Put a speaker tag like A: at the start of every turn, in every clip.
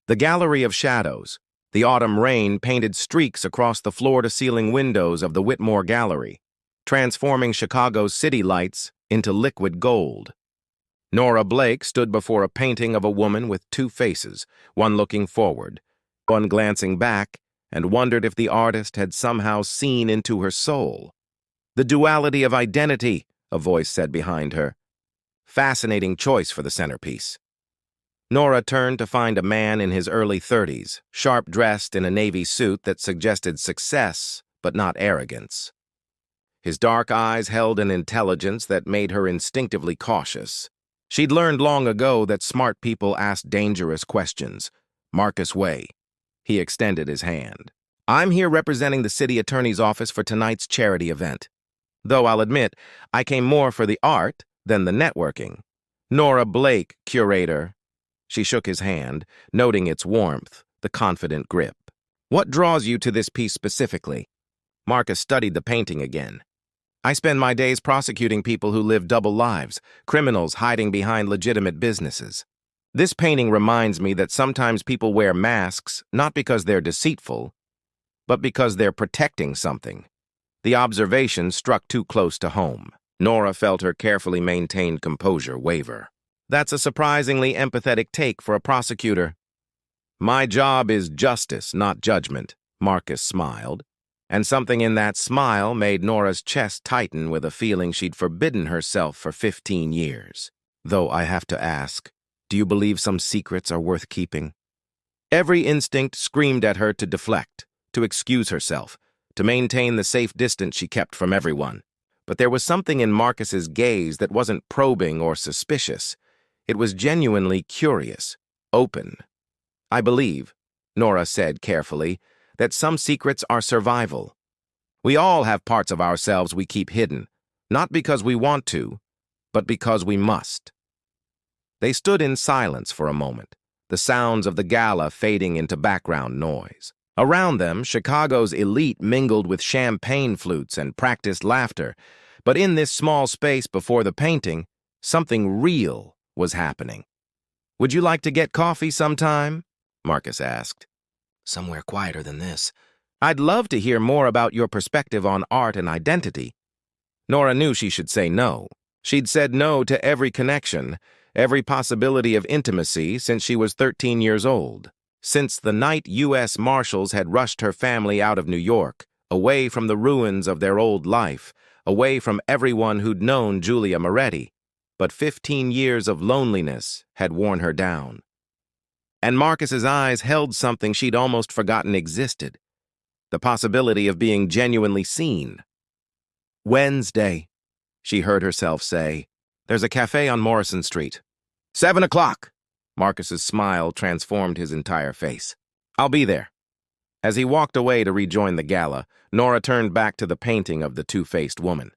A: The gallery of shadows. The autumn rain painted streaks across the floor-to-ceiling windows of the Whitmore Gallery, transforming Chicago's city lights into liquid gold. Nora Blake stood before a painting of a woman with two faces, one looking forward, one glancing back, and wondered if the artist had somehow seen into her soul. "The duality of identity," a voice said behind her. Fascinating choice for the centerpiece. Nora turned to find a man in his early 30s, sharp-dressed in a navy suit that suggested success, but not arrogance. His dark eyes held an intelligence that made her instinctively cautious. She'd learned long ago that smart people ask dangerous questions. "Marcus Way." He extended his hand. "I'm here representing the city attorney's office for tonight's charity event. Though I'll admit, I came more for the art than the networking." "Nora Blake, curator." She shook his hand, noting its warmth, the confident grip. "What draws you to this piece specifically?" Marcus studied the painting again. "I spend my days prosecuting people who live double lives, criminals hiding behind legitimate businesses. This painting reminds me that sometimes people wear masks not because they're deceitful, but because they're protecting something." The observation struck too close to home. Nora felt her carefully maintained composure waver. "That's a surprisingly empathetic take for a prosecutor." "My job is justice, not judgment," Marcus smiled, and something in that smile made Nora's chest tighten with a feeling she'd forbidden herself for 15 years. "Though I have to ask, do you believe some secrets are worth keeping?" Every instinct screamed at her to deflect, to excuse herself, to maintain the safe distance she kept from everyone. But there was something in Marcus's gaze that wasn't probing or suspicious. It was genuinely curious, open. "I believe," Nora said carefully, "that some secrets are survival. We all have parts of ourselves we keep hidden, not because we want to, but because we must." They stood in silence for a moment, the sounds of the gala fading into background noise. Around them, Chicago's elite mingled with champagne flutes and practiced laughter, but in this small space before the painting, something real was happening. "Would you like to get coffee sometime?" Marcus asked. "Somewhere quieter than this. I'd love to hear more about your perspective on art and identity." Nora knew she should say no. She'd said no to every connection, every possibility of intimacy since she was 13 years old. Since the night U.S. Marshals had rushed her family out of New York, away from the ruins of their old life, away from everyone who'd known Julia Moretti. But 15 years of loneliness had worn her down. And Marcus's eyes held something she'd almost forgotten existed, the possibility of being genuinely seen. "Wednesday," she heard herself say. "There's a cafe on Morrison Street. 7 o'clock. Marcus's smile transformed his entire face. "I'll be there." As he walked away to rejoin the gala, Nora turned back to the painting of the two-faced woman.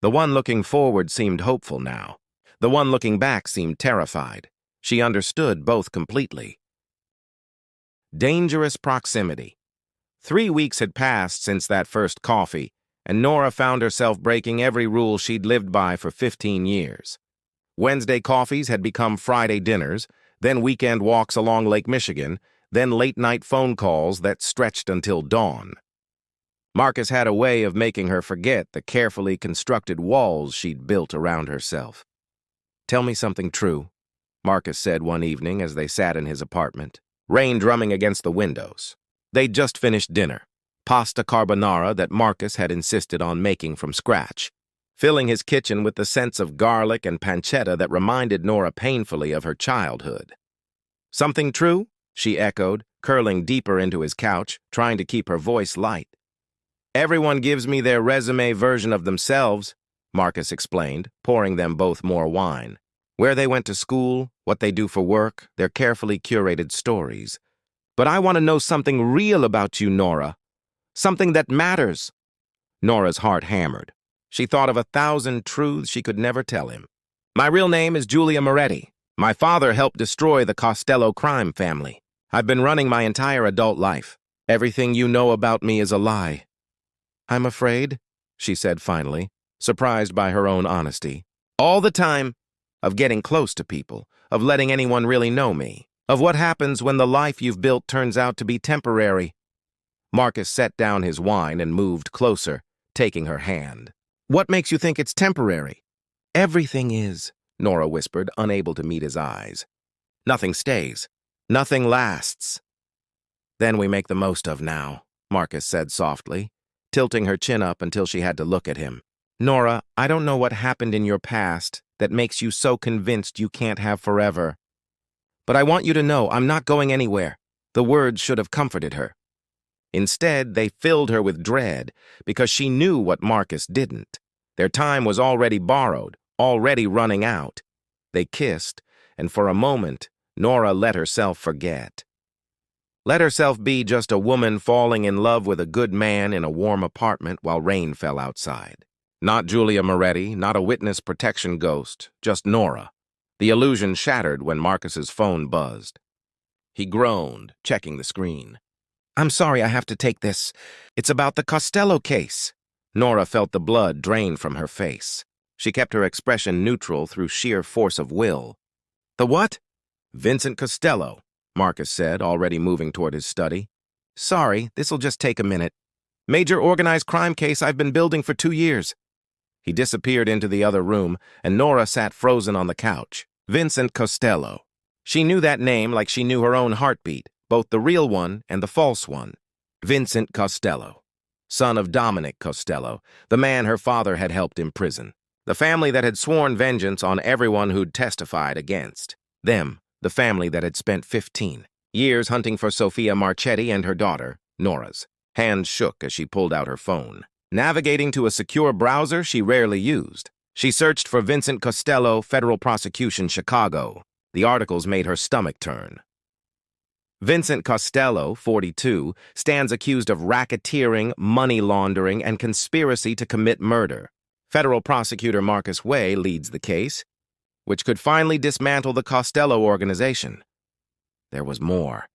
A: The one looking forward seemed hopeful now. The one looking back seemed terrified. She understood both completely. Dangerous proximity. 3 weeks had passed since that first coffee, and Nora found herself breaking every rule she'd lived by for 15 years. Wednesday coffees had become Friday dinners, then weekend walks along Lake Michigan, then late-night phone calls that stretched until dawn. Marcus had a way of making her forget the carefully constructed walls she'd built around herself. "Tell me something true," Marcus said one evening as they sat in his apartment, rain drumming against the windows. They'd just finished dinner, pasta carbonara that Marcus had insisted on making from scratch, filling his kitchen with the scents of garlic and pancetta that reminded Nora painfully of her childhood. "Something true?" she echoed, curling deeper into his couch, trying to keep her voice light. "Everyone gives me their resume version of themselves," Marcus explained, pouring them both more wine. "Where they went to school, what they do for work, their carefully curated stories. But I want to know something real about you, Nora. Something that matters." Nora's heart hammered. She thought of 1,000 truths she could never tell him. "My real name is Julia Moretti. My father helped destroy the Costello crime family. I've been running my entire adult life. Everything you know about me is a lie." "I'm afraid," she said finally, surprised by her own honesty. "All the time of getting close to people, of letting anyone really know me. Of what happens when the life you've built turns out to be temporary. Marcus set down his wine and moved closer, taking her hand. What makes you think it's temporary? Everything is, Nora whispered, unable to meet his eyes. Nothing stays. Nothing lasts. Then we make the most of now, Marcus said softly, tilting her chin up until she had to look at him. Nora, I don't know what happened in your past that makes you so convinced you can't have forever. But I want you to know I'm not going anywhere. The words should have comforted her. Instead, they filled her with dread because she knew what Marcus didn't. Their time was already borrowed, already running out. They kissed, and for a moment, Nora let herself forget. Let herself be just a woman falling in love with a good man in a warm apartment while rain fell outside. Not Julia Moretti, not a witness protection ghost, just Nora. The illusion shattered when Marcus's phone buzzed. He groaned, checking the screen. I'm sorry I have to take this. It's about the Costello case. Nora felt the blood drain from her face. She kept her expression neutral through sheer force of will. The what? Vincent Costello, Marcus said, already moving toward his study. Sorry, this'll just take a minute. Major organized crime case I've been building for 2 years. He disappeared into the other room, and Nora sat frozen on the couch. Vincent Costello. She knew that name like she knew her own heartbeat, both the real one and the false one. Vincent Costello, son of Dominic Costello, the man her father had helped imprison. The family that had sworn vengeance on everyone who'd testified against. Them, the family that had spent 15 years hunting for Sophia Marchetti and her daughter, Nora's. Hands shook as she pulled out her phone. Navigating to a secure browser she rarely used. She searched for Vincent Costello, Federal Prosecution, Chicago. The articles made her stomach turn. Vincent Costello, 42, stands accused of racketeering, money laundering, and conspiracy to commit murder. Federal Prosecutor Marcus Way leads the case, which could finally dismantle the Costello organization. There was more.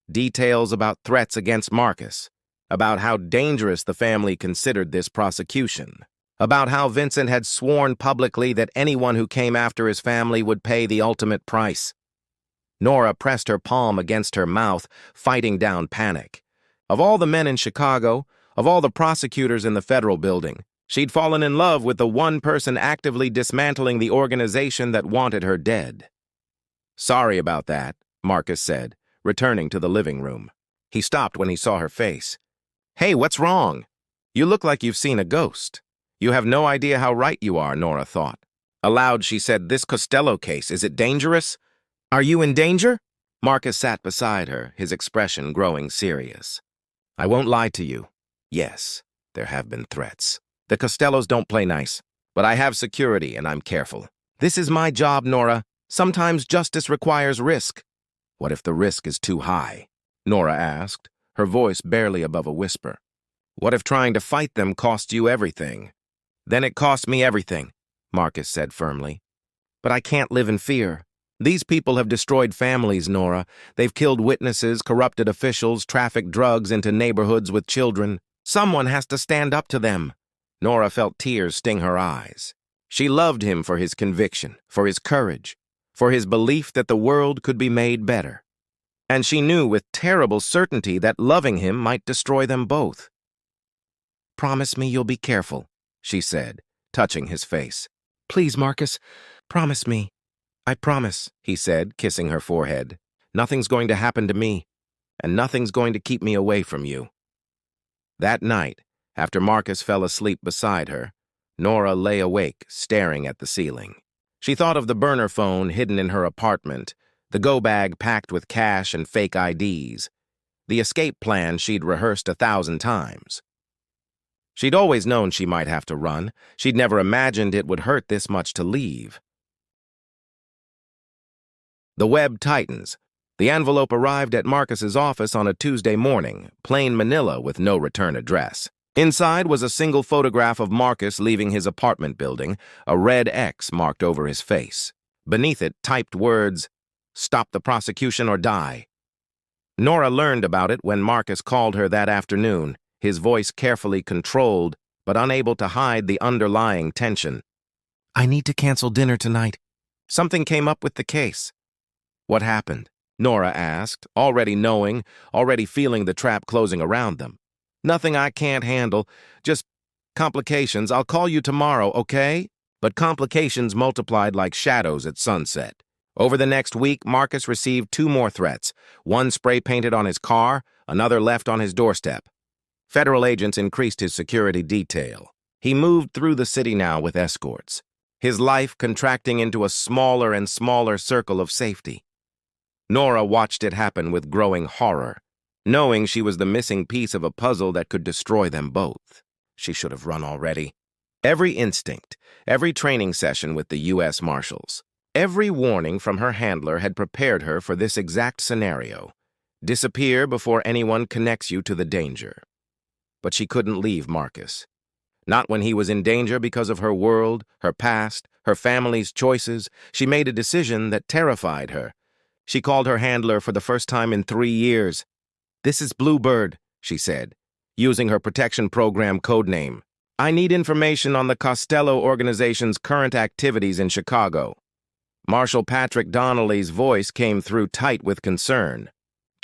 A: Details about threats against Marcus, about how dangerous the family considered this prosecution, about how Vincent had sworn publicly that anyone who came after his family would pay the ultimate price. Nora pressed her palm against her mouth, fighting down panic. Of all the men in Chicago, of all the prosecutors in the federal building, she'd fallen in love with the one person actively dismantling the organization that wanted her dead. Sorry about that, Marcus said, returning to the living room. He stopped when he saw her face. Hey, what's wrong? You look like you've seen a ghost. You have no idea how right you are, Nora thought. Aloud, she said, this Costello case, is it dangerous? Are you in danger? Marcus sat beside her, his expression growing serious. I won't lie to you. Yes, there have been threats. The Costellos don't play nice, but I have security and I'm careful. This is my job, Nora. Sometimes justice requires risk. What if the risk is too high? Nora asked, her voice barely above a whisper. What if trying to fight them cost you everything? Then it cost me everything, Marcus said firmly. But I can't live in fear. These people have destroyed families, Nora. They've killed witnesses, corrupted officials, trafficked drugs into neighborhoods with children. Someone has to stand up to them. Nora felt tears sting her eyes. She loved him for his conviction, for his courage, for his belief that the world could be made better. And she knew with terrible certainty that loving him might destroy them both. Promise me you'll be careful, she said, touching his face. Please, Marcus, promise me. I promise, he said, kissing her forehead. Nothing's going to happen to me, and nothing's going to keep me away from you. That night, after Marcus fell asleep beside her, Nora lay awake, staring at the ceiling. She thought of the burner phone hidden in her apartment, the go-bag packed with cash and fake IDs, the escape plan she'd rehearsed 1,000 times. She'd always known she might have to run. She'd never imagined it would hurt this much to leave. The web tightens. The envelope arrived at Marcus's office on a Tuesday morning, plain manila with no return address. Inside was a single photograph of Marcus leaving his apartment building, a red X marked over his face. Beneath it, typed words, "Stop the prosecution or die." Nora learned about it when Marcus called her that afternoon, his voice carefully controlled, but unable to hide the underlying tension. I need to cancel dinner tonight. Something came up with the case. What happened? Nora asked, already knowing, already feeling the trap closing around them. Nothing I can't handle, just complications. I'll call you tomorrow, okay? But complications multiplied like shadows at sunset. Over the next week, Marcus received 2 more threats, one spray-painted on his car, another left on his doorstep. Federal agents increased his security detail. He moved through the city now with escorts, his life contracting into a smaller and smaller circle of safety. Nora watched it happen with growing horror, knowing she was the missing piece of a puzzle that could destroy them both. She should have run already. Every instinct, every training session with the U.S. Marshals, every warning from her handler had prepared her for this exact scenario. Disappear before anyone connects you to the danger. But she couldn't leave Marcus. Not when he was in danger because of her world, her past, her family's choices. She made a decision that terrified her. She called her handler for the first time in 3 years. "This is Bluebird," she said, using her protection program codename. "I need information on the Costello organization's current activities in Chicago." Marshal Patrick Donnelly's voice came through tight with concern.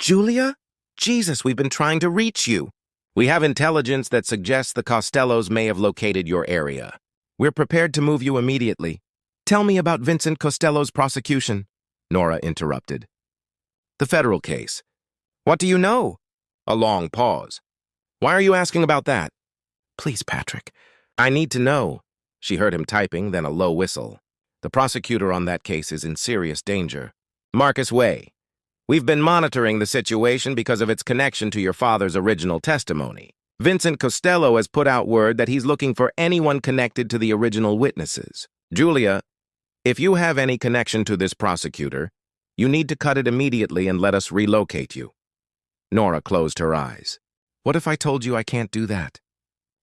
A: "Julia? Jesus, we've been trying to reach you. We have intelligence that suggests the Costellos may have located your area. We're prepared to move you immediately. Tell me about Vincent Costello's prosecution," Nora interrupted. "The federal case. What do you know?" A long pause. "Why are you asking about that?" "Please, Patrick. I need to know." She heard him typing, then a low whistle. "The prosecutor on that case is in serious danger. Marcus Way. We've been monitoring the situation because of its connection to your father's original testimony. Vincent Costello has put out word that he's looking for anyone connected to the original witnesses. Julia, if you have any connection to this prosecutor, you need to cut it immediately and let us relocate you." Nora closed her eyes. "What if I told you I can't do that?"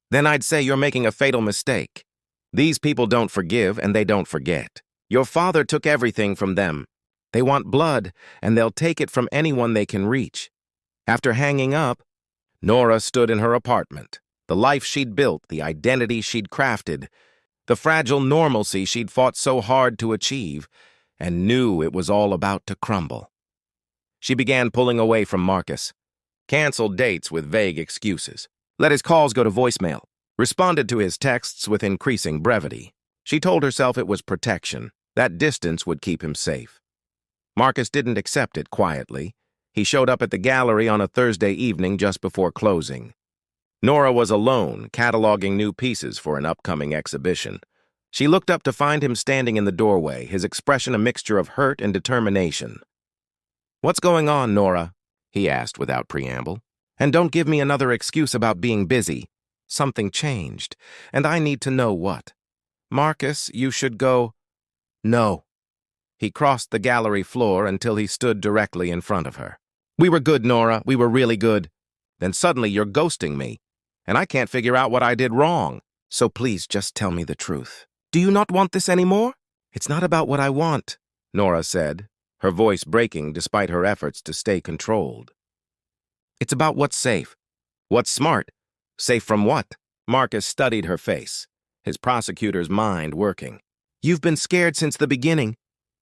A: "Then I'd say you're making a fatal mistake. These people don't forgive and they don't forget. Your father took everything from them. They want blood, and they'll take it from anyone they can reach." After hanging up, Nora stood in her apartment. The life she'd built, the identity she'd crafted, the fragile normalcy she'd fought so hard to achieve, and knew it was all about to crumble. She began pulling away from Marcus. Canceled dates with vague excuses. Let his calls go to voicemail. Responded to his texts with increasing brevity. She told herself it was protection. That distance would keep him safe. Marcus didn't accept it quietly. He showed up at the gallery on a Thursday evening just before closing. Nora was alone, cataloging new pieces for an upcoming exhibition. She looked up to find him standing in the doorway, his expression a mixture of hurt and determination. "What's going on, Nora?" he asked without preamble. "And don't give me another excuse about being busy. Something changed, and I need to know what. Marcus, you should go." "No." He crossed the gallery floor until he stood directly in front of her. "We were good, Nora. We were really good. Then suddenly you're ghosting me, and I can't figure out what I did wrong. So please just tell me the truth. Do you not want this anymore?" "It's not about what I want," Nora said, her voice breaking despite her efforts to stay controlled. "It's about what's safe. What's smart. Safe from what?" Marcus studied her face, his prosecutor's mind working. "You've been scared since the beginning.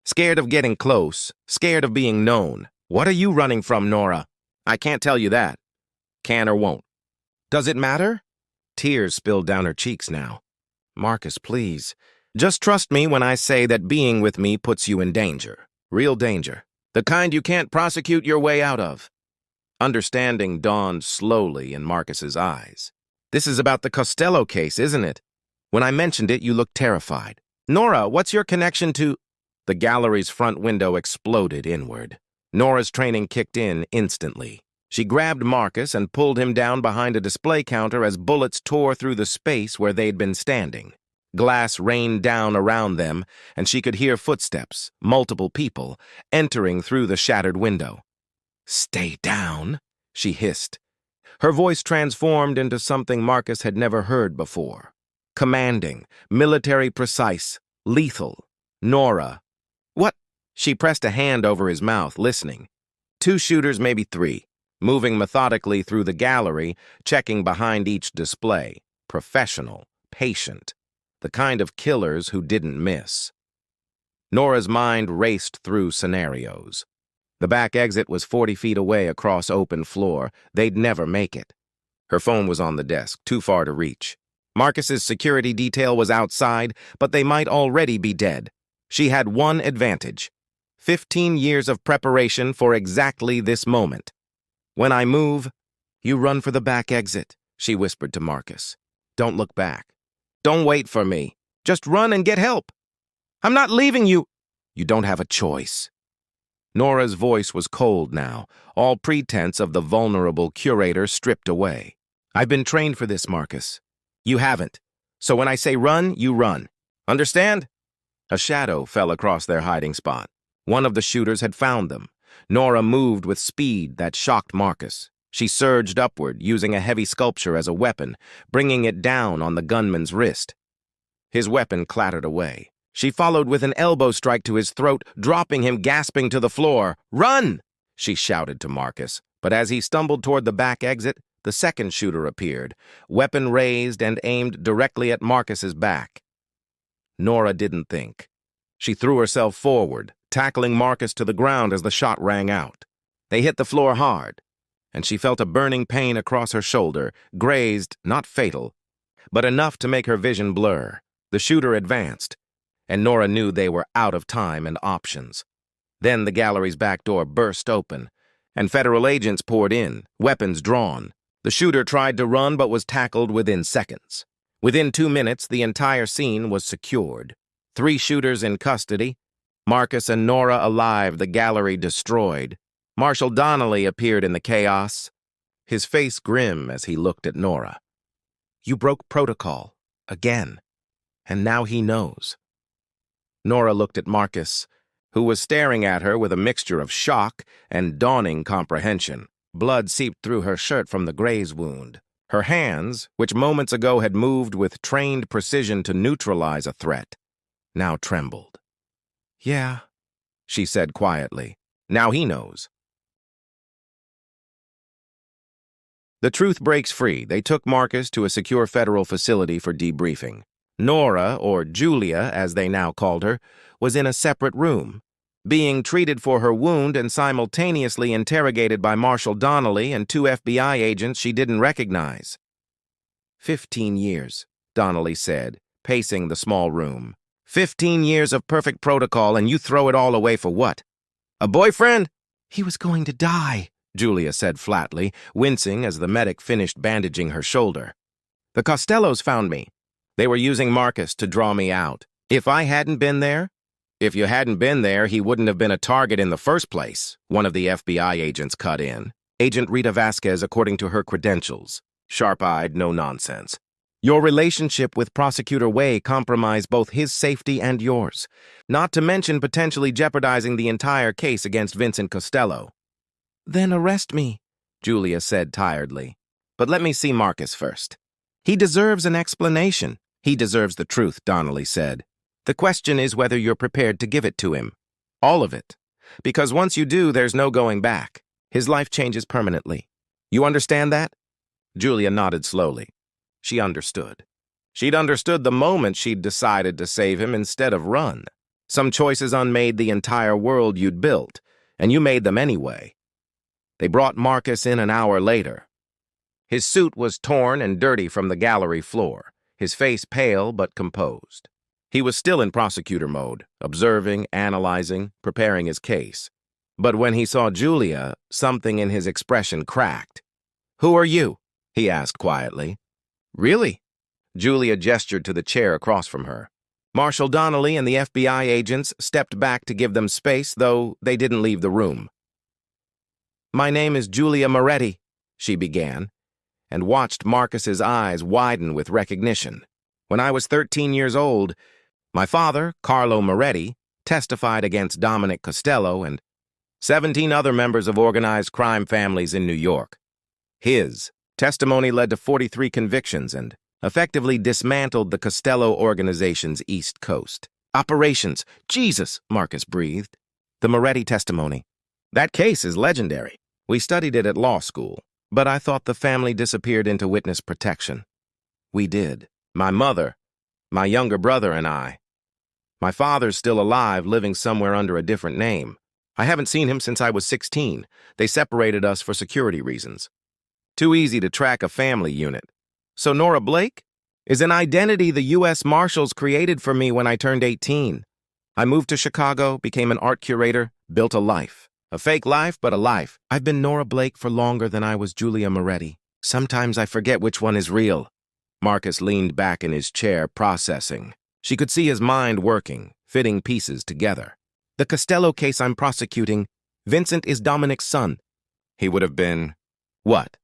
A: Scared of getting close, scared of being known. What are you running from, Nora? I can't tell you that. Can or won't. Does it matter?" Tears spilled down her cheeks now. "Marcus, please. Just trust me when I say that being with me puts you in danger. Real danger. The kind you can't prosecute your way out of." Understanding dawned slowly in Marcus's eyes. "This is about the Costello case, isn't it? When I mentioned it, you looked terrified. Nora, what's your connection to—" The gallery's front window exploded inward. Nora's training kicked in instantly. She grabbed Marcus and pulled him down behind a display counter as bullets tore through the space where they'd been standing. Glass rained down around them, and she could hear footsteps, multiple people, entering through the shattered window. "Stay down," she hissed. Her voice transformed into something Marcus had never heard before. Commanding, military precise, lethal. "Nora." "What?" She pressed a hand over his mouth, listening. 2 shooters, maybe 3, moving methodically through the gallery, checking behind each display. Professional, patient. The kind of killers who didn't miss. Nora's mind raced through scenarios. The back exit was 40 feet away across open floor. They'd never make it. Her phone was on the desk, too far to reach. Marcus's security detail was outside, but they might already be dead. She had one advantage: 15 years of preparation for exactly this moment. "When I move, you run for the back exit," she whispered to Marcus. "Don't look back. Don't wait for me. Just run and get help. I'm not leaving you." "You don't have a choice." Nora's voice was cold now, all pretense of the vulnerable curator stripped away. "I've been trained for this, Marcus. You haven't. So when I say run, you run. Understand?" A shadow fell across their hiding spot. One of the shooters had found them. Nora moved with speed that shocked Marcus. She surged upward, using a heavy sculpture as a weapon, bringing it down on the gunman's wrist. His weapon clattered away. She followed with an elbow strike to his throat, dropping him gasping to the floor. "Run!" she shouted to Marcus. But as he stumbled toward the back exit, the second shooter appeared, weapon raised and aimed directly at Marcus's back. Nora didn't think. She threw herself forward, tackling Marcus to the ground as the shot rang out. They hit the floor hard, and she felt a burning pain across her shoulder, grazed, not fatal, but enough to make her vision blur. The shooter advanced, and Nora knew they were out of time and options. Then the gallery's back door burst open, and federal agents poured in, weapons drawn. The shooter tried to run but was tackled within seconds. Within 2 minutes, the entire scene was secured. 3 shooters in custody, Marcus and Nora alive, the gallery destroyed. Marshal Donnelly appeared in the chaos, his face grim as he looked at Nora. "You broke protocol, again, and now he knows." Nora looked at Marcus, who was staring at her with a mixture of shock and dawning comprehension. Blood seeped through her shirt from the graze wound. Her hands, which moments ago had moved with trained precision to neutralize a threat, now trembled. "Yeah," she said quietly. "Now he knows." The truth breaks free. They took Marcus to a secure federal facility for debriefing. Nora, or Julia as they now called her, was in a separate room, being treated for her wound and simultaneously interrogated by Marshal Donnelly and 2 FBI agents she didn't recognize. 15 years, Donnelly said, pacing the small room. 15 years of perfect protocol, and you throw it all away for what? A boyfriend? He was going to die, Julia said flatly, wincing as the medic finished bandaging her shoulder. The Costellos found me. They were using Marcus to draw me out. If I hadn't been there, If you hadn't been there, he wouldn't have been a target in the first place, one of the FBI agents cut in. Agent Rita Vasquez, according to her credentials. Sharp-eyed, no nonsense. Your relationship with Prosecutor Way compromised both his safety and yours, not to mention potentially jeopardizing the entire case against Vincent Costello. Then arrest me, Julia said tiredly. But let me see Marcus first. He deserves an explanation. He deserves the truth, Donnelly said. The question is whether you're prepared to give it to him. All of it. Because once you do, there's no going back. His life changes permanently. You understand that? Julia nodded slowly. She understood. She'd understood the moment she'd decided to save him instead of run. Some choices unmade the entire world you'd built, and you made them anyway. They brought Marcus in an hour later. His suit was torn and dirty from the gallery floor, his face pale but composed. He was still in prosecutor mode, observing, analyzing, preparing his case. But when he saw Julia, something in his expression cracked. "Who are you?" he asked quietly. "Really?" Julia gestured to the chair across from her. Marshal Donnelly and the FBI agents stepped back to give them space, though they didn't leave the room. "My name is Julia Moretti," she began, and watched Marcus's eyes widen with recognition. "When I was 13 years old, my father, Carlo Moretti, testified against Dominic Costello and 17 other members of organized crime families in New York. His testimony led to 43 convictions and effectively dismantled the Costello organization's East Coast operations. Jesus, Marcus breathed. The Moretti testimony. That case is legendary. We studied it at law school, but I thought the family disappeared into witness protection. We did. My mother, my younger brother, and I. My father's still alive, living somewhere under a different name. I haven't seen him since I was 16. They separated us for security reasons. Too easy to track a family unit. So Nora Blake is an identity the U.S. Marshals created for me when I turned 18. I moved to Chicago, became an art curator, built a life. A fake life, but a life. I've been Nora Blake for longer than I was Julia Moretti. Sometimes I forget which one is real. Marcus leaned back in his chair, processing. She could see his mind working, fitting pieces together. The Costello case I'm prosecuting, Vincent is Dominic's son. He would have been, what,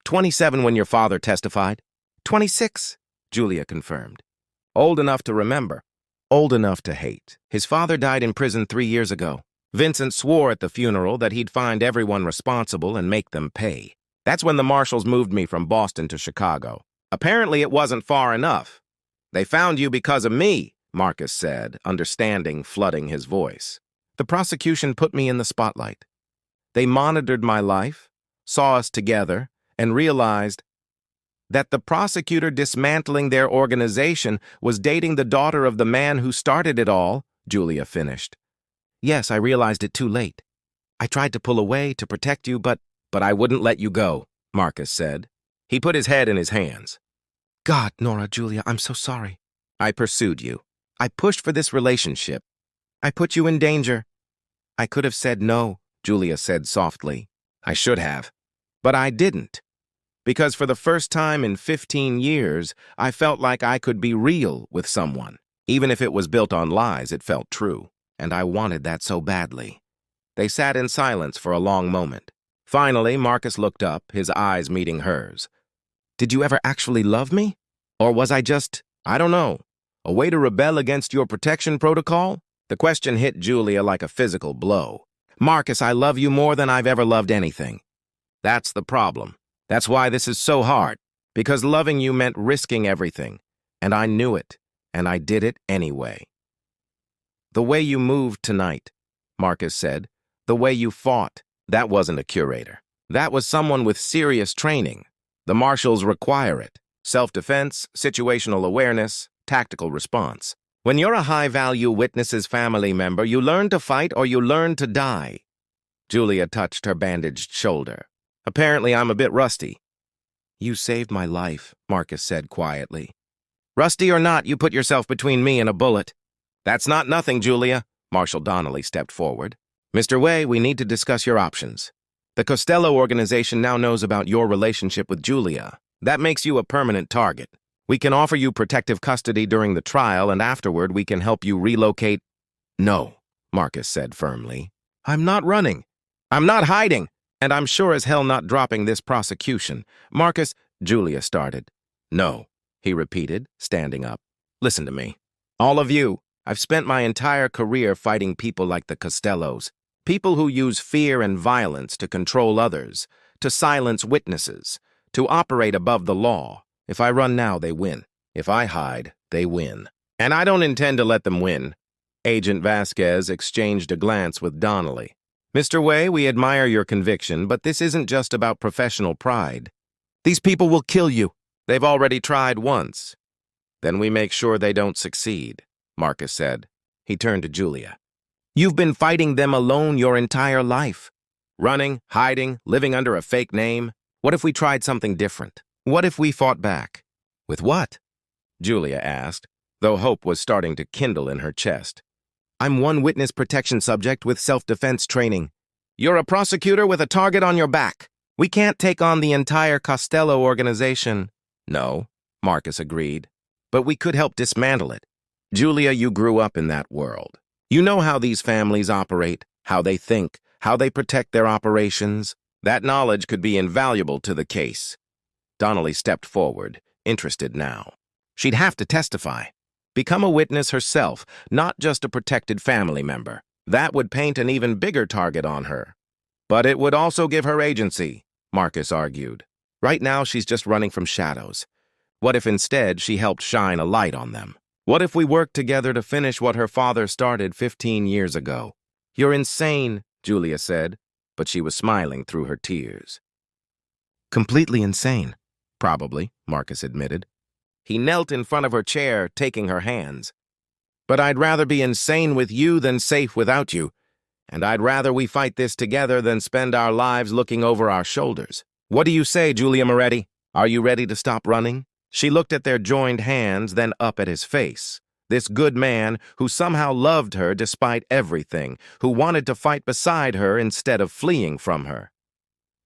A: 27 when your father testified? 26, Julia confirmed. Old enough to remember, old enough to hate. His father died in prison 3 years ago. Vincent swore at the funeral that he'd find everyone responsible and make them pay. That's when the marshals moved me from Boston to Chicago. Apparently it wasn't far enough. They found you because of me, Marcus said, understanding flooding his voice. The prosecution put me in the spotlight. They monitored my life, saw us together, and realized that the prosecutor dismantling their organization was dating the daughter of the man who started it all, Julia finished. Yes, I realized it too late. I tried to pull away to protect you, but I wouldn't let you go, Marcus said. He put his head in his hands. God, Nora, Julia, I'm so sorry. I pursued you. I pushed for this relationship. I put you in danger. I could have said no, Julia said softly. I should have. But I didn't. Because for the first time in 15 years, I felt like I could be real with someone. Even if it was built on lies, it felt true. And I wanted that so badly. They sat in silence for a long moment. Finally, Marcus looked up, his eyes meeting hers. Did you ever actually love me? Or was I just, I don't know, a way to rebel against your protection protocol? The question hit Julia like a physical blow. Marcus, I love you more than I've ever loved anything. That's the problem. That's why this is so hard. Because loving you meant risking everything. And I knew it. And I did it anyway. The way you moved tonight, Marcus said, the way you fought, that wasn't a curator. That was someone with serious training. The marshals require it. Self-defense, situational awareness, tactical response. When you're a high-value witness's family member, you learn to fight or you learn to die. Julia touched her bandaged shoulder. Apparently, I'm a bit rusty. You saved my life, Marcus said quietly. Rusty or not, you put yourself between me and a bullet. That's not nothing, Julia. Marshal Donnelly stepped forward. Mr. Way, we need to discuss your options. The Costello organization now knows about your relationship with Julia. That makes you a permanent target. We can offer you protective custody during the trial, and afterward we can help you relocate. No, Marcus said firmly. I'm not running. I'm not hiding. And I'm sure as hell not dropping this prosecution. Marcus, Julia started. No, he repeated, standing up. Listen to me. All of you, I've spent my entire career fighting people like the Costellos. People who use fear and violence to control others, to silence witnesses, to operate above the law. If I run now, they win. If I hide, they win. And I don't intend to let them win. Agent Vasquez exchanged a glance with Donnelly. Mr. Way, we admire your conviction, but this isn't just about professional pride. These people will kill you. They've already tried once. Then we make sure they don't succeed, Marcus said. He turned to Julia. You've been fighting them alone your entire life. Running, hiding, living under a fake name. What if we tried something different? What if we fought back? With what? Julia asked, though hope was starting to kindle in her chest. I'm one witness protection subject with self-defense training. You're a prosecutor with a target on your back. We can't take on the entire Costello organization. No, Marcus agreed. But we could help dismantle it. Julia, you grew up in that world. You know how these families operate, how they think, how they protect their operations. That knowledge could be invaluable to the case. Donnelly stepped forward, interested now. She'd have to testify. Become a witness herself, not just a protected family member. That would paint an even bigger target on her. But it would also give her agency, Marcus argued. Right now, she's just running from shadows. What if instead she helped shine a light on them? What if we worked together to finish what her father started 15 years ago? You're insane, Julia said, but she was smiling through her tears. Completely insane. Probably, Marcus admitted. He knelt in front of her chair, taking her hands. But I'd rather be insane with you than safe without you. And I'd rather we fight this together than spend our lives looking over our shoulders. What do you say, Julia Moretti? Are you ready to stop running? She looked at their joined hands, then up at his face. This good man who somehow loved her despite everything, who wanted to fight beside her instead of fleeing from her.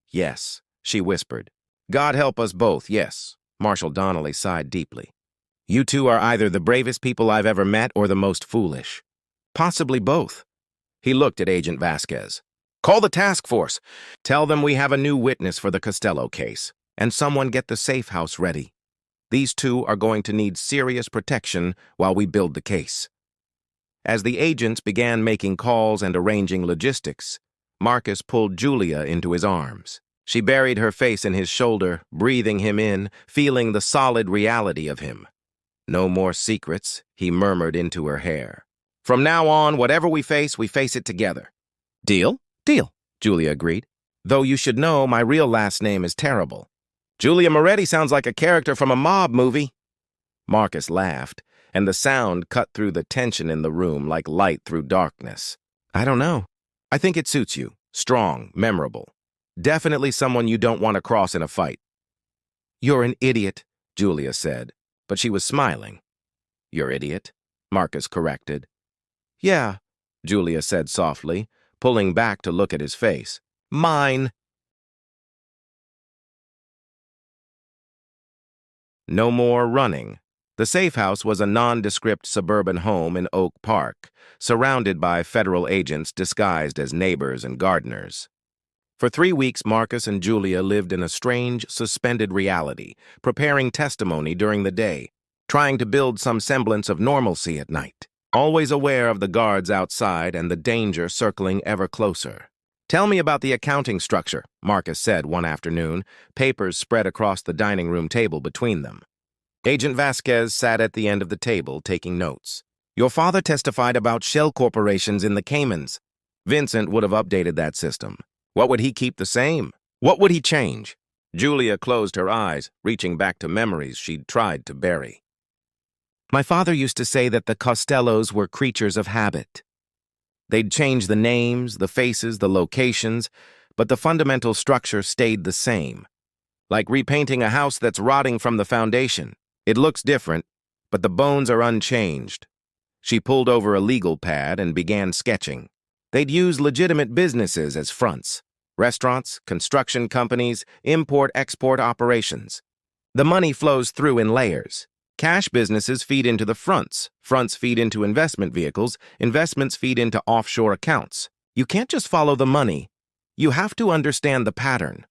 A: Yes, she whispered. God help us both, yes. Marshall Donnelly sighed deeply. You two are either the bravest people I've ever met or the most foolish. Possibly both. He looked at Agent Vasquez. Call the task force. Tell them we have a new witness for the Costello case, and someone get the safe house ready. These two are going to need serious protection while we build the case. As the agents began making calls and arranging logistics, Marcus pulled Julia into his arms. She buried her face in his shoulder, breathing him in, feeling the solid reality of him. No more secrets, he murmured into her hair. From now on, whatever we face it together. Deal? Deal, Julia agreed. Though you should know my real last name is terrible. Julia Moretti sounds like a character from a mob movie. Marcus laughed, and the sound cut through the tension in the room like light through darkness. I don't know. I think it suits you. Strong, memorable. Definitely someone you don't want to cross in a fight. You're an idiot, Julia said, but she was smiling. You're idiot, Marcus corrected. Yeah, Julia said softly, pulling back to look at his face. Mine. No more running. The safe house was a nondescript suburban home in Oak Park, surrounded by federal agents disguised as neighbors and gardeners. For 3 weeks, Marcus and Julia lived in a strange, suspended reality, preparing testimony during the day, trying to build some semblance of normalcy at night, always aware of the guards outside and the danger circling ever closer. Tell me about the accounting structure, Marcus said one afternoon, papers spread across the dining room table between them. Agent Vasquez sat at the end of the table, taking notes. Your father testified about shell corporations in the Caymans. Vincent would have updated that system. What would he keep the same? What would he change? Julia closed her eyes, reaching back to memories she'd tried to bury. My father used to say that the Costellos were creatures of habit. They'd change the names, the faces, the locations, but the fundamental structure stayed the same. Like repainting a house that's rotting from the foundation. It looks different, but the bones are unchanged. She pulled over a legal pad and began sketching. They'd use legitimate businesses as fronts. Restaurants, construction companies, import-export operations. The money flows through in layers. Cash businesses feed into the fronts. Fronts feed into investment vehicles. Investments feed into offshore accounts. You can't just follow the money. You have to understand the pattern.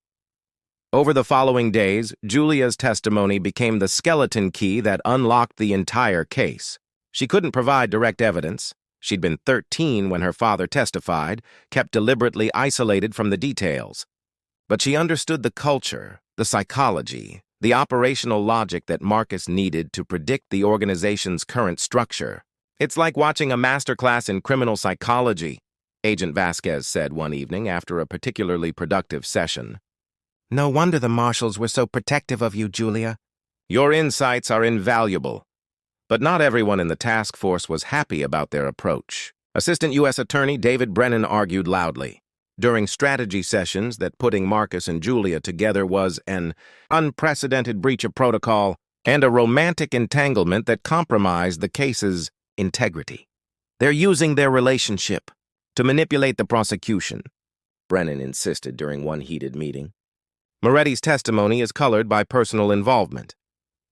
A: Over the following days, Julia's testimony became the skeleton key that unlocked the entire case. She couldn't provide direct evidence. She'd been 13 when her father testified, kept deliberately isolated from the details. But she understood the culture, the psychology, the operational logic that Marcus needed to predict the organization's current structure. It's like watching a masterclass in criminal psychology, Agent Vasquez said one evening after a particularly productive session. No wonder the marshals were so protective of you, Julia. Your insights are invaluable. But not everyone in the task force was happy about their approach. Assistant U.S. Attorney David Brennan argued loudly. During strategy sessions that putting Marcus and Julia together was an unprecedented breach of protocol and a romantic entanglement that compromised the case's integrity. They're using their relationship to manipulate the prosecution, Brennan insisted during one heated meeting. Moretti's testimony is colored by personal involvement.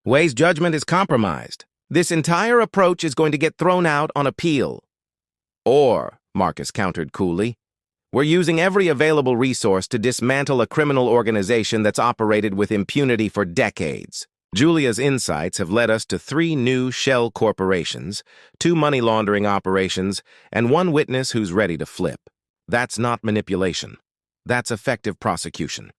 A: Way's judgment is compromised. This entire approach is going to get thrown out on appeal. Or, Marcus countered coolly, we're using every available resource to dismantle a criminal organization that's operated with impunity for decades. Julia's insights have led us to 3 new shell corporations, 2 money laundering operations, and 1 witness who's ready to flip. That's not manipulation. That's effective prosecution.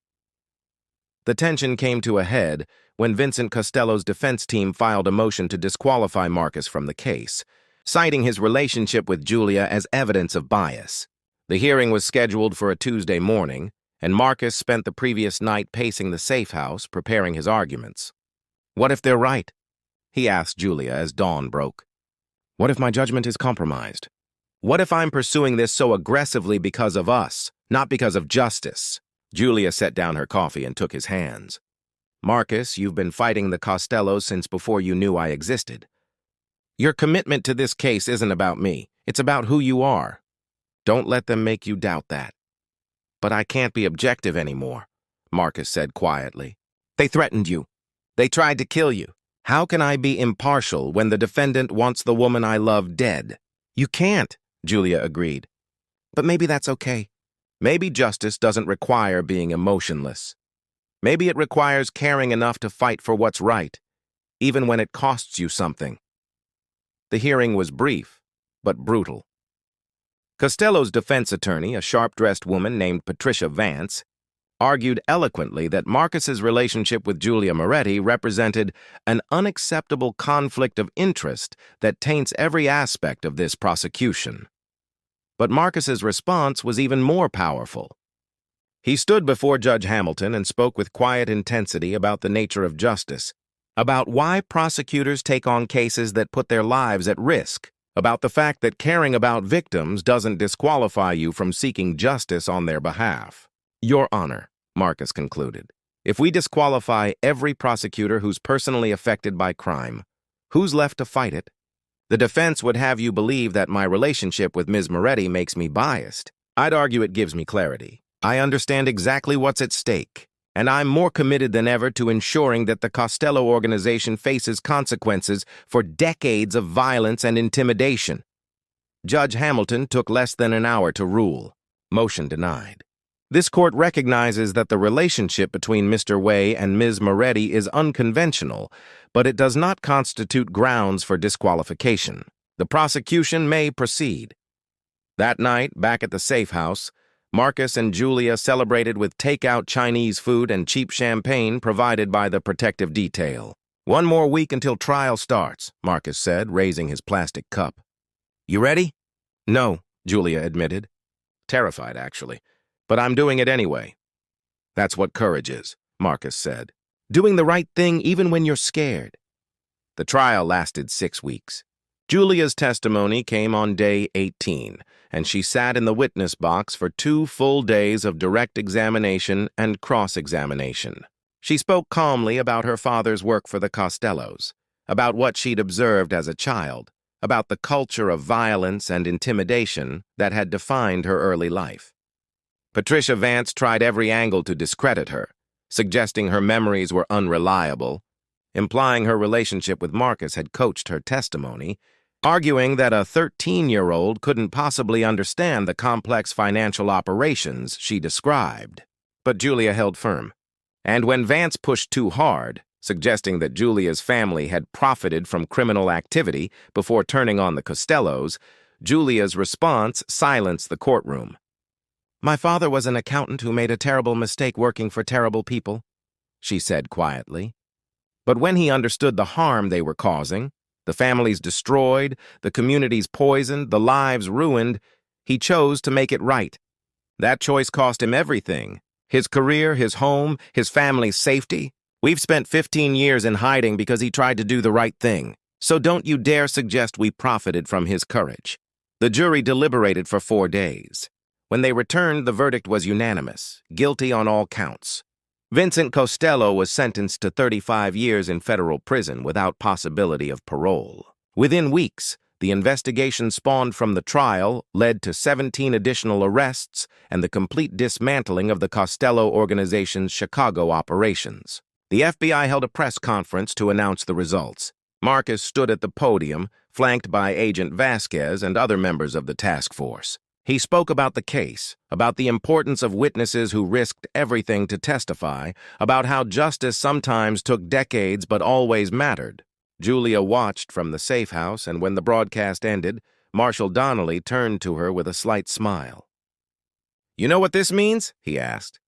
A: The tension came to a head when Vincent Costello's defense team filed a motion to disqualify Marcus from the case, citing his relationship with Julia as evidence of bias. The hearing was scheduled for a Tuesday morning, and Marcus spent the previous night pacing the safe house, preparing his arguments. What if they're right? He asked Julia as dawn broke. What if my judgment is compromised? What if I'm pursuing this so aggressively because of us, not because of justice? Julia set down her coffee and took his hands. Marcus, you've been fighting the Costellos since before you knew I existed. Your commitment to this case isn't about me. It's about who you are. Don't let them make you doubt that. But I can't be objective anymore, Marcus said quietly. They threatened you. They tried to kill you. How can I be impartial when the defendant wants the woman I love dead? You can't, Julia agreed. But maybe that's okay. Maybe justice doesn't require being emotionless. Maybe it requires caring enough to fight for what's right, even when it costs you something. The hearing was brief, but brutal. Costello's defense attorney, a sharp-dressed woman named Patricia Vance, argued eloquently that Marcus's relationship with Julia Moretti represented an unacceptable conflict of interest that taints every aspect of this prosecution. But Marcus's response was even more powerful. He stood before Judge Hamilton and spoke with quiet intensity about the nature of justice, about why prosecutors take on cases that put their lives at risk, about the fact that caring about victims doesn't disqualify you from seeking justice on their behalf. Your Honor, Marcus concluded, if we disqualify every prosecutor who's personally affected by crime, who's left to fight it? The defense would have you believe that my relationship with Ms. Moretti makes me biased. I'd argue it gives me clarity. I understand exactly what's at stake, and I'm more committed than ever to ensuring that the Costello organization faces consequences for decades of violence and intimidation. Judge Hamilton took less than an hour to rule. Motion denied. This court recognizes that the relationship between Mr. Way and Ms. Moretti is unconventional, but it does not constitute grounds for disqualification. The prosecution may proceed. That night, back at the safe house, Marcus and Julia celebrated with takeout Chinese food and cheap champagne provided by the protective detail. One more week until trial starts, Marcus said, raising his plastic cup. You ready? No, Julia admitted. Terrified, actually. But I'm doing it anyway. That's what courage is, Marcus said. Doing the right thing even when you're scared. The trial lasted 6 weeks. Julia's testimony came on day 18, and she sat in the witness box for 2 full days of direct examination and cross-examination. She spoke calmly about her father's work for the Costellos, about what she'd observed as a child, about the culture of violence and intimidation that had defined her early life. Patricia Vance tried every angle to discredit her, suggesting her memories were unreliable, implying her relationship with Marcus had coached her testimony, arguing that a 13-year-old couldn't possibly understand the complex financial operations she described. But Julia held firm. And when Vance pushed too hard, suggesting that Julia's family had profited from criminal activity before turning on the Costellos, Julia's response silenced the courtroom. My father was an accountant who made a terrible mistake working for terrible people, she said quietly. But when he understood the harm they were causing, the families destroyed, the communities poisoned, the lives ruined, he chose to make it right. That choice cost him everything. His career, his home, his family's safety. We've spent 15 years in hiding because he tried to do the right thing. So don't you dare suggest we profited from his courage. The jury deliberated for 4 days. When they returned, the verdict was unanimous, guilty on all counts. Vincent Costello was sentenced to 35 years in federal prison without possibility of parole. Within weeks, the investigation spawned from the trial led to 17 additional arrests and the complete dismantling of the Costello organization's Chicago operations. The FBI held a press conference to announce the results. Marcus stood at the podium, flanked by Agent Vasquez and other members of the task force. He spoke about the case, about the importance of witnesses who risked everything to testify, about how justice sometimes took decades but always mattered. Julia watched from the safe house, and when the broadcast ended, Marshal Donnelly turned to her with a slight smile. You know what this means? He asked.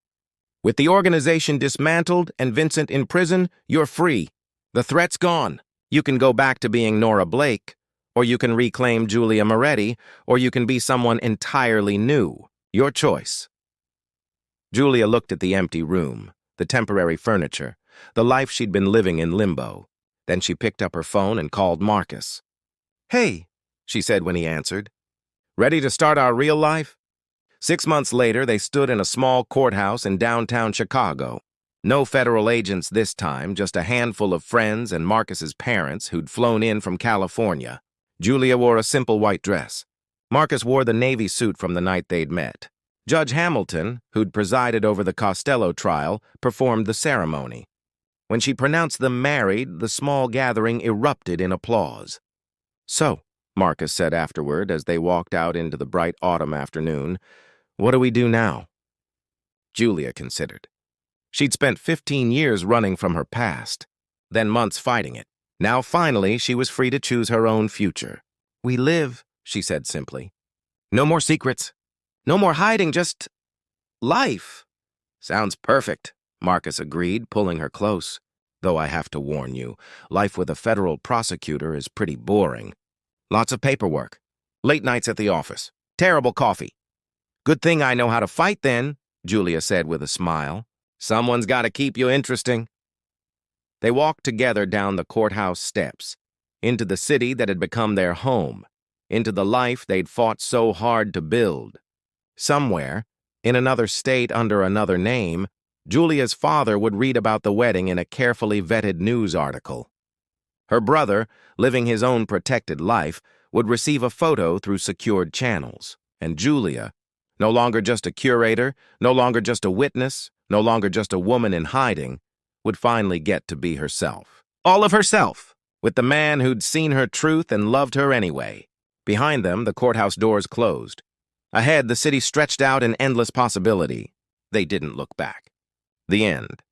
A: With the organization dismantled and Vincent in prison, you're free. The threat's gone. You can go back to being Nora Blake, or you can reclaim Julia Moretti, or you can be someone entirely new. Your choice. Julia looked at the empty room, the temporary furniture, the life she'd been living in limbo. Then she picked up her phone and called Marcus. Hey, she said when he answered. Ready to start our real life? 6 months later, they stood in a small courthouse in downtown Chicago. No federal agents this time, just a handful of friends and Marcus's parents who'd flown in from California. Julia wore a simple white dress. Marcus wore the Navy suit from the night they'd met. Judge Hamilton, who'd presided over the Costello trial, performed the ceremony. When she pronounced them married, the small gathering erupted in applause. "So," Marcus said afterward as they walked out into the bright autumn afternoon, "what do we do now?" Julia considered. She'd spent 15 years running from her past, then months fighting it. Now finally, she was free to choose her own future. "We live," she said simply. "No more secrets. No more hiding, just life." "Sounds perfect," Marcus agreed, pulling her close. "Though I have to warn you, life with a federal prosecutor is pretty boring. Lots of paperwork. Late nights at the office. Terrible coffee." "Good thing I know how to fight then," Julia said with a smile. "Someone's got to keep you interesting." They walked together down the courthouse steps, into the city that had become their home, into the life they'd fought so hard to build. Somewhere, in another state under another name, Julia's father would read about the wedding in a carefully vetted news article. Her brother, living his own protected life, would receive a photo through secured channels. And Julia, no longer just a curator, no longer just a witness, no longer just a woman in hiding, would finally get to be herself. All of herself, with the man who'd seen her truth and loved her anyway. Behind them, the courthouse doors closed. Ahead, the city stretched out in endless possibility. They didn't look back. The end.